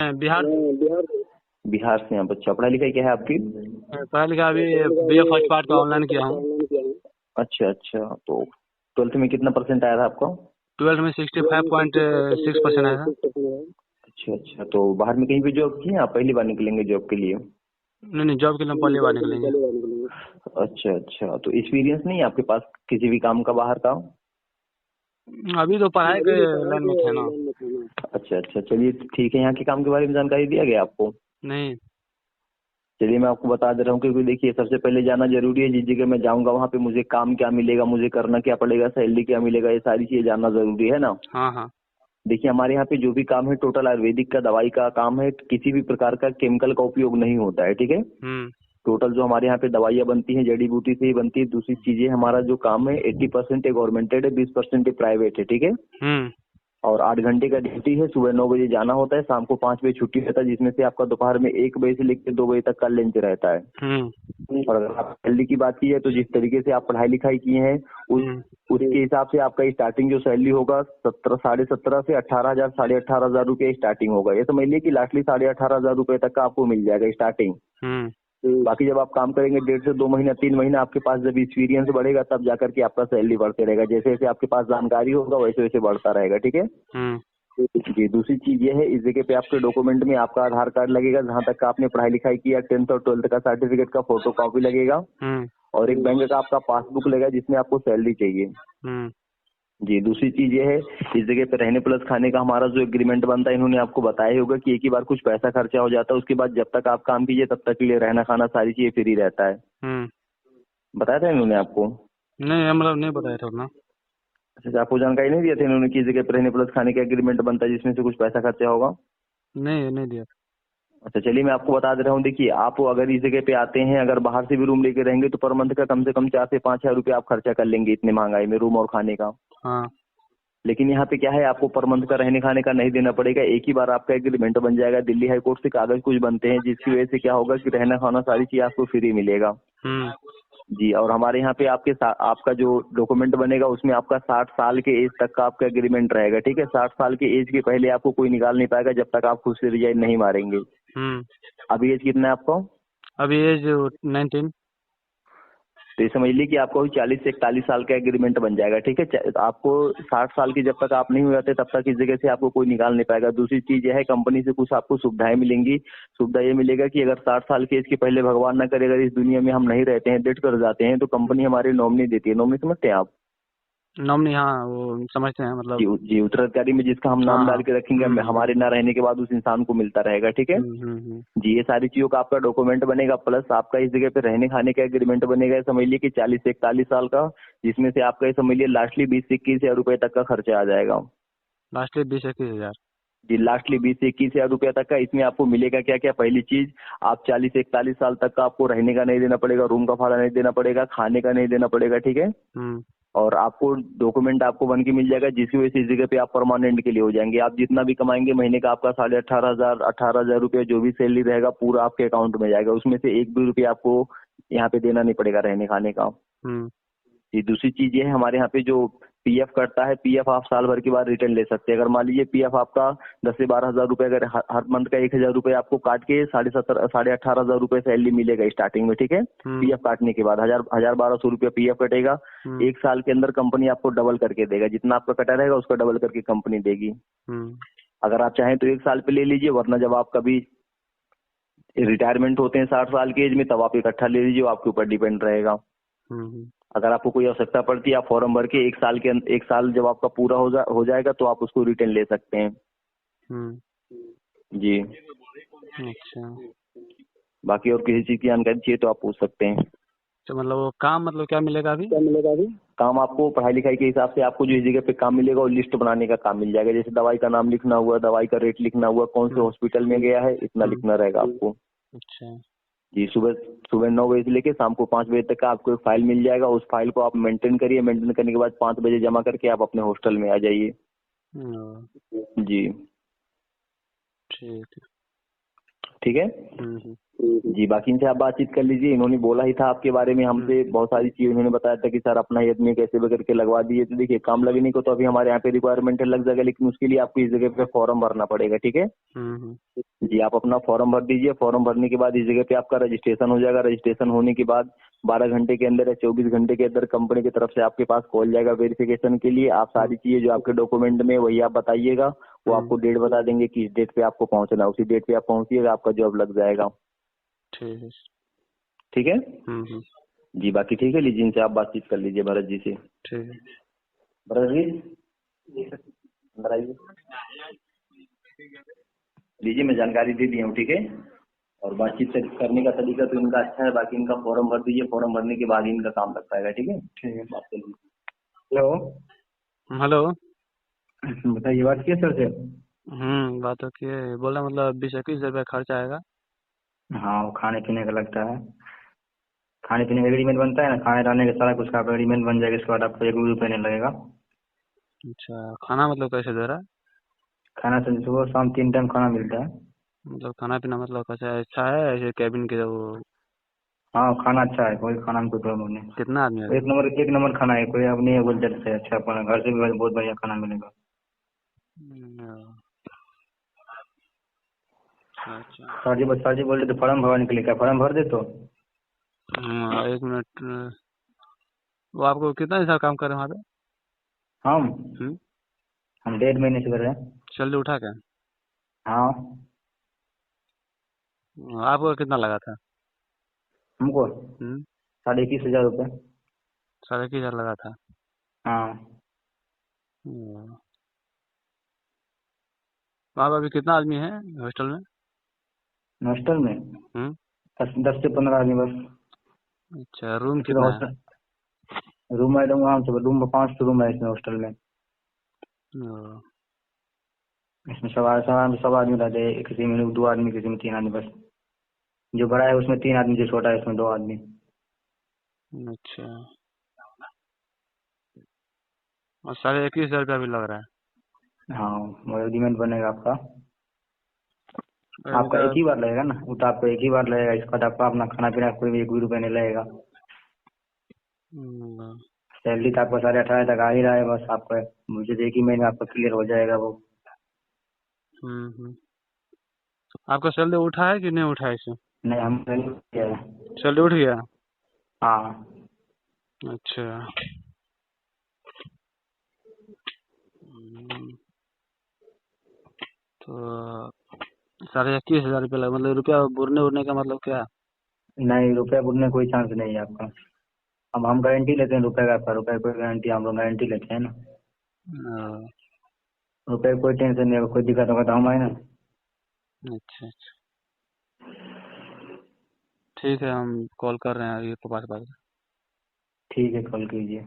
मैं बिहार बिहार से हैं आप। अच्छा, पढ़ाई लिखाई क्या है आपकी? पढ़ा लिखा अभी BA फर्स्ट पार्ट का ऑनलाइन किया हूँ। अच्छा अच्छा, तो 12th में कितना परसेंट आया था आपका? 12th में 65.6% आया था। अच्छा अच्छा, तो बाहर में कहीं भी जॉब की है? आप पहली बार निकलेंगे जॉब के लिए? नहीं जॉब के लिए हम पहली बार निकलेंगे। अच्छा अच्छा, तो एक्सपीरियंस नहीं है आपके पास किसी भी काम का बाहर का? अभी तो पढ़ाई के लाइन में थे ना। अच्छा अच्छा, चलिए ठीक है। यहाँ के काम के बारे में जानकारी दिया गया आपको? नहीं। चलिए मैं आपको बता दे रहा हूँ, क्योंकि देखिए सबसे पहले जाना जरूरी है। जिस जगह मैं जाऊँगा वहाँ पे मुझे काम क्या मिलेगा, मुझे करना क्या पड़ेगा, सैलरी क्या मिलेगा, ये सारी चीजें जानना जरूरी है ना। हाँ हाँ। देखिए हमारे यहाँ पे जो भी काम है टोटल आयुर्वेदिक का, दवाई का काम है। किसी भी प्रकार का केमिकल का उपयोग नहीं होता है, ठीक है। टोटल जो हमारे यहाँ पे दवाइयाँ बनती हैं जड़ी बूटी से ही बनती है। दूसरी चीजें, हमारा जो काम है 80% गवर्नमेंटेड है, 20% प्राइवेट है, ठीक है। और 8 घंटे का ड्यूटी है। सुबह 9 बजे जाना होता है, शाम को 5 बजे छुट्टी रहता है, जिसमें से आपका दोपहर में 1 बजे से लेकर 2 बजे तक का लंच रहता है। और अगर आप सैलरी की बात की है तो जिस तरीके से आप पढ़ाई लिखाई किए हैं उसके हिसाब से आपका स्टार्टिंग जो सैलरी होगा 17,500 से 18,000 18,500 रुपये स्टार्टिंग होगा। ये समझ लीजिए कि लास्टली 18,500 रुपये तक का आपको मिल जाएगा स्टार्टिंग। बाकी जब आप काम करेंगे 1.5 से 2 महीना 3 महीना, आपके पास जब एक्सपीरियंस बढ़ेगा तब जाकर के आपका सैलरी बढ़ते रहेगा। जैसे जैसे आपके पास जानकारी होगा वैसे वैसे बढ़ता रहेगा, ठीक है। जी, दूसरी चीज ये है, इस जगह पे आपके डॉक्यूमेंट में आपका आधार कार्ड लगेगा, जहाँ तक का आपने पढ़ाई लिखाई किया, 10th और 12th का सर्टिफिकेट का फोटो कॉपी लगेगा, और एक बैंक का आपका पासबुक लगेगा जिसमें आपको सैलरी चाहिए। जी, दूसरी चीज ये है, इस जगह पे रहने प्लस खाने का हमारा जो एग्रीमेंट बनता है, इन्होंने आपको बताया ही होगा कि एक ही बार कुछ पैसा खर्चा हो जाता है, उसके बाद जब तक आप काम कीजिए तब तक के लिए रहना खाना सारी चीजें फ्री रहता है। बताया था इन्होंने आपको? नहीं मतलब नहीं बताया था अपना। अच्छा, आपको जानकारी नहीं दिया था इन्होंने कि इस जगह पे रहने प्लस खाने का एग्रीमेंट बनता है जिसमें से कुछ पैसा खर्चा होगा? नहीं दिया। अच्छा, चलिए मैं आपको बता दे रहा हूँ। देखिए आप अगर इस जगह पे आते हैं, अगर बाहर से भी रूम लेके रहेंगे तो पर मंथ का कम से कम 4 से 5 हजार रुपये आप खर्चा कर लेंगे, इतने महंगाई में रूम और खाने का। हाँ। लेकिन यहाँ पे क्या है, आपको पर मंथ का रहने खाने का नहीं देना पड़ेगा। एक ही बार आपका एग्रीमेंट बन जाएगा। दिल्ली हाई कोर्ट से कागज कुछ बनते हैं जिसकी वजह से क्या होगा कि रहना खाना सारी चीज आपको फ्री मिलेगा। जी, और हमारे यहाँ पे आपका जो डॉक्यूमेंट बनेगा उसमें आपका 60 साल के एज तक का आपका एग्रीमेंट रहेगा, ठीक है। 60 साल के एज के पहले आपको कोई निकाल नहीं पाएगा जब तक आप खुद से रिजाइन नहीं मारेंगे। अभी एज कितना है आपका? अभी एज 19। तो ये समझ लीजिए कि आपको 40 से 41 साल का एग्रीमेंट बन जाएगा, ठीक है। आपको 60 साल की जब तक आप नहीं हो जाते तब तक इस जगह से आपको कोई निकाल नहीं पाएगा। दूसरी चीज यह है, कंपनी से कुछ आपको सुविधाएं मिलेंगी। सुविधा ये मिलेगा कि अगर 60 साल के एज के पहले भगवान ना करे अगर इस दुनिया में हम नहीं रहते हैं, डेथ कर जाते हैं, तो कंपनी हमारी नॉमिनी देती है। नॉमिनी समझते हैं आप? नॉमिनी, हाँ वो समझते हैं मतलब। जी, उत्तराधिकारी में जिसका हम नाम डाल के रखेंगे, हमारे ना रहने के बाद उस इंसान को मिलता रहेगा, ठीक है। जी, ये सारी चीजों का आपका डॉक्यूमेंट बनेगा, प्लस आपका इस जगह पे रहने खाने का एग्रीमेंट बनेगा। समझ लीजिए कि 40 से 41 साल का, जिसमें से आपका समझ लीजिए लास्टली 20 से 21 हजार रुपए तक का खर्चा आ जाएगा। लास्टली 20-21 हजार। जी, लास्टली 20 से 21 हजार रुपया तक का। इसमें आपको मिलेगा क्या क्या? पहली चीज, आप 40 से 41 साल तक का आपको रहने का नहीं देना पड़ेगा, रूम का भाड़ा नहीं देना पड़ेगा, खाने का नहीं देना पड़ेगा, ठीक है। और आपको डॉक्यूमेंट आपको बन के मिल जाएगा जिसकी वजह से इस जगह पे आप परमानेंट के लिए हो जाएंगे। आप जितना भी कमाएंगे महीने का आपका 18,500 18,000 रुपया जो भी सैलरी रहेगा पूरा आपके अकाउंट में जाएगा। उसमें से 1 भी रुपया आपको यहाँ पे देना नहीं पड़ेगा रहने खाने का। जी, दूसरी चीज ये है, हमारे यहाँ पे जो पीएफ कटता है, पीएफ आप साल भर के बाद रिटर्न ले सकते हैं। अगर मान लीजिए पीएफ आपका 10 से 12 हजार रुपए, अगर हर मंथ का 1,000 रुपए आपको काट के 18,500 रुपए सैलरी मिलेगा स्टार्टिंग में, ठीक है। पीएफ काटने के बाद 1,000-1,200 रुपया पीएफ कटेगा। 1 साल के अंदर कंपनी आपको डबल करके देगा, जितना आपका कटा रहेगा उसका डबल करके कंपनी देगी। अगर आप चाहें तो 1 साल पे ले लीजिए, वरना जब आप कभी रिटायरमेंट होते हैं 60 साल की एज में तब आप इकट्ठा ले लीजिए, आपके ऊपर डिपेंड रहेगा। अगर आपको कोई आवश्यकता पड़ती है आप फॉर्म भर के 1 साल जब आपका पूरा हो जाएगा तो आप उसको रिटर्न ले सकते हैं। जी, अच्छा। बाकी और किसी चीज की जानकारी चाहिए तो आप पूछ सकते हैं। तो मतलब वो काम मतलब क्या मिलेगा अभी? काम आपको पढ़ाई लिखाई के हिसाब से आपको जो इस जगह पे काम मिलेगा वो लिस्ट बनाने का काम मिल जाएगा। जैसे दवाई का नाम लिखना हुआ, दवाई का रेट लिखना हुआ, कौन से हॉस्पिटल में गया है, इतना लिखना रहेगा आपको। अच्छा। जी, सुबह 9 बजे से लेके शाम को 5 बजे तक का आपको एक फाइल मिल जाएगा। उस फाइल को आप मेंटेन करिए, मेंटेन करने के बाद 5 बजे जमा करके आप अपने हॉस्टल में आ जाइए। जी, ठीक है। ठीक है। जी, बाकी इनसे आप बातचीत कर लीजिए। इन्होंने बोला ही था आपके बारे में हमसे, बहुत सारी चीजें इन्होंने बताया था कि सर अपना ये आदमी कैसे भी करके लगवा दीजिए। तो देखिए काम लगने को तो अभी हमारे यहाँ पे रिक्वायरमेंट लग जाएगा, लेकिन उसके लिए आपको इस जगह पे फॉर्म भरना पड़ेगा, ठीक है। जी, आप अपना फॉर्म भर दीजिए। फॉर्म भरने के बाद इस जगह पे आपका रजिस्ट्रेशन हो जाएगा। रजिस्ट्रेशन होने के बाद 12 घंटे के अंदर या 24 घंटे के अंदर कंपनी की तरफ से आपके पास कॉल जाएगा वेरिफिकेशन के लिए। आप सारी चीजें जो आपके डॉक्यूमेंट में वही आप बताइएगा, वो आपको डेट बता देंगे किस डेट पे आपको पहुंचना है। उसी डेट पे आप पहुंचिएगा, आपका जॉब लग जाएगा। ठीक है। ठीक है जी, बाकी ठीक है। लीजिए इनसे आप बातचीत कर लीजिए भरत जी से। ठीक है। भरत जी अंदर आइए। लीजिए मैं जानकारी दे दिया हूँ, ठीक है। और बातचीत करने का तरीका तो इनका अच्छा है। बाकी इनका फॉर्म भर दीजिए, फॉर्म भरने के बाद इनका काम लग पाएगा, ठीक है। ठीक है, बात कर लीजिए। Hello hello. बताइए, बात किए सर से? बात तो किए, बोला मतलब 20-21 रुपया खर्च आएगा। हाँ, वो खाने पीने का लगता है। खाने पीने का एग्रीमेंट बनता है ना, खाने रहने का सारा कुछ का एग्रीमेंट बन जाएगा। इसके बाद आपको 1 भी रुपया नहीं लगेगा। अच्छा, खाना मतलब कैसे दे रहा है? खाना से सुबह शाम 3 टाइम खाना मिलता है। मतलब खाना पीना मतलब कैसा है? अच्छा है ऐसे कैबिन के वो? हाँ, खाना अच्छा है, कोई खाना में कोई प्रॉब्लम नहीं। कितना आदमी है? 1 नंबर खाना है, कोई अब नहीं है बोलते से अच्छा। अपना घर से भी बहुत बढ़िया खाना मिलेगा। अच्छा। सर जी बोल रहे थे फॉर्म भरने के लिए, क्या फॉर्म भर दे तो? 1 मिनट। वो आपको कितना हिसाब काम कर रहे हैं वहाँ पे? हम हम्म, हम 1.5 महीने से कर रहे हैं। सैलरी उठा क्या? हाँ, आपको कितना लगा था? हमको हम्म 21,500 रुपये। 21,500 लगा था। हाँ, हम्म, वहाँ पे अभी कितना आदमी है हॉस्टल में? हॉस्टल में हम्म 10 से 15 आदमी बस। अच्छा, रूम पूरा कितना है? हॉस्टल रूम है, रूम में 5 रूम है इसमें हॉस्टल में। ओ, इसमें सब आदमी रहते हैं। किसी में 2 आदमी, किसी में 3 आदमी बस। जो बड़ा है उसमें 3 आदमी, जो छोटा है उसमें 2 आदमी। अच्छा। और 21,500 भी लग रहा है? हाँ, वो एग्रीमेंट बनेगा आपका। अरे आपका एक मतलब ही बार लगेगा ना, वो तो आपको एक ही बार लगेगा। इसके बाद आपका अपना खाना पीना कोई भी 1 भी रुपया नहीं लगेगा। हम्म, सैलरी तो आपको 18,500 तक आ ही रहा है। बस आपका मुझे तो 1 ही महीने में आपका क्लियर हो जाएगा वो। हम्म। आपका सैलरी उठा है कि नहीं उठा है इसे? नहीं, हम नहीं किया है। सैलरी उठ गया? हाँ, अच्छा। हम्म, तो 21,500 लगा, मतलब रुपया बुरने उड़ने का मतलब क्या? नहीं, रुपया बुनने कोई चांस नहीं है आपका। अब हम गारंटी लेते हैं रुपए का, आपका रुपए की कोई गारंटी, हम लोग गारंटी लेते हैं ना। ओ, रुपए की कोई टेंशन नहीं होगा। कोई दिक्कत होगा तो हम आए ना। अच्छा अच्छा। ठीक है, हम कॉल कर रहे हैं अभी, आपके पास बात। ठीक है, कॉल कीजिए।